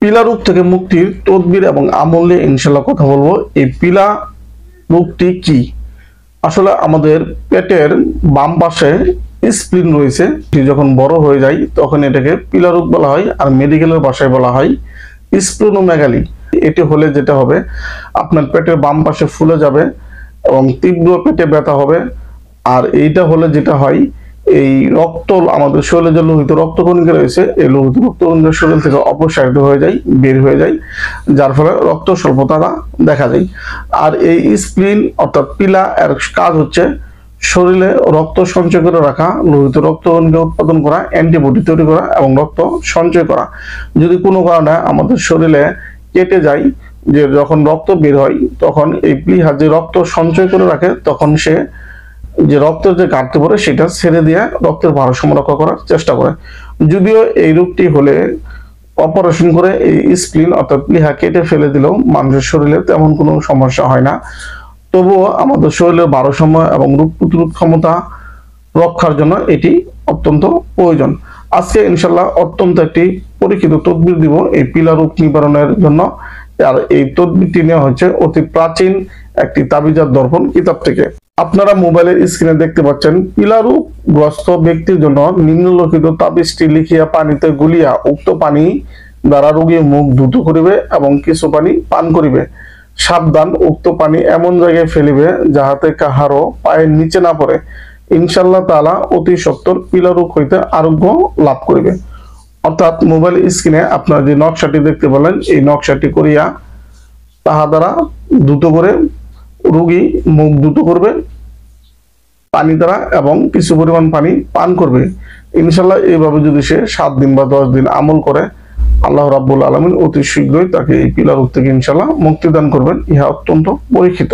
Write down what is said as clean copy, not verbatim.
পিলা রোগ থেকে মুক্তির তদবির এবং আমলে ইনশাল্লাহ কথা বলবো। এই পিলা রোগটি কি? আসলে আমাদের পেটের বাম পাশে স্প্লিন রয়েছে, যখন বড় হয়ে যায় তখন এটাকে পিলা রোগ বলা হয়, আর মেডিকেলের ভাষায় বলা হয় স্প্লেনোমেগালি। এটি হলে যেটা হবে, আপনার পেটের বাম পাশে ফুলে যাবে এবং তীব্র পেটে ব্যথা হবে। আর এইটা হলে যেটা হয়, এই রক্ত আমাদের শরীরে যে লোহিত রক্তকণিকা রয়েছে, এই লোহিত রক্তকণিকা শরীর থেকে অপসারিত হয়ে যায়, বের হয়ে যায়, যার ফলে রক্ত স্বল্পতা দেখা যায়। আর এই স্প্লিন অর্থাৎ পিলা এর কাজ হচ্ছে শরীরে রক্ত সঞ্চয় করে রাখা, লোহিত রক্তকণিকা উৎপাদন করা, অ্যান্টিবডি তৈরি করা এবং রক্ত সঞ্চয় করা। যদি কোনো কারণে আমাদের শরীরে কেটে যায়, যে যখন রক্ত বের হয় তখন এই প্লিহা যে রক্ত সঞ্চয় করে রাখে, তখন সে যে রক্তের যে ঘাটতি পড়ে সেটা ছেড়ে দিয়ে রক্তের ভারসাম্য রক্ষা করার চেষ্টা করে। যদিও এই রোগটি হলে অপারেশন করে এই স্প্লিন অর্থাৎ প্লিহা কেটে ফেলে দিলেও মানুষের শরীরে তেমন কোনো সমস্যা হয় না। তবুও আমাদের শরীরের ভারসাম্য এবং রোগ প্রতিরোধ ক্ষমতা রক্ষার জন্য এটি অত্যন্ত প্রয়োজন। আজকে ইনশাল্লাহ অত্যন্ত একটি পরীক্ষিত তদবির দিব এই পিলা রোগ নিবারণের জন্য। আর এই তদবিরটি নেওয়া হচ্ছে অতি প্রাচীন একটি তাবিজাত দর্পণ কিতাব থেকে। আপনারা মোবাইলের স্ক্রিনে দেখতে পাচ্ছেন, পিলা রোগ গ্রস্ত ব্যক্তির জন্য নিম্নলিখিত তাবিজটি লিখিয়া পানিতে গুলিয়া উক্ত পানি দ্বারা রোগী মুখ ধুত করিবে এবং কিছু পানি পান করিবে। সাবধান, উক্ত পানি এমন জায়গায় ফেলিবে যাহাতে কাহারও পায়ের নিচে না পড়ে। ইনশাল্লাহ তাআলা অতি সত্বর পিলা রোগ হইতে আরোগ্য লাভ করিবে। অর্থাৎ মোবাইল স্ক্রিনে আপনারা যে নকশাটি দেখতে পেলেন, এই নকশাটি করিয়া তাহা দ্বারা দ্রুত করে রোগী মুখ দ্রুত করবে পানি দ্বারা এবং কিছু পরিমাণ পানি পান করবে। ইনশাল্লাহ এইভাবে যদি সে 7 দিন বা 10 দিন আমল করে, আল্লাহ রাব্বুল আলামিন অতি শীঘ্রই তাকে এই পিলা রোগ থেকে ইনশাল্লাহ মুক্তি দান করবেন। ইহা অত্যন্ত পরীক্ষিত।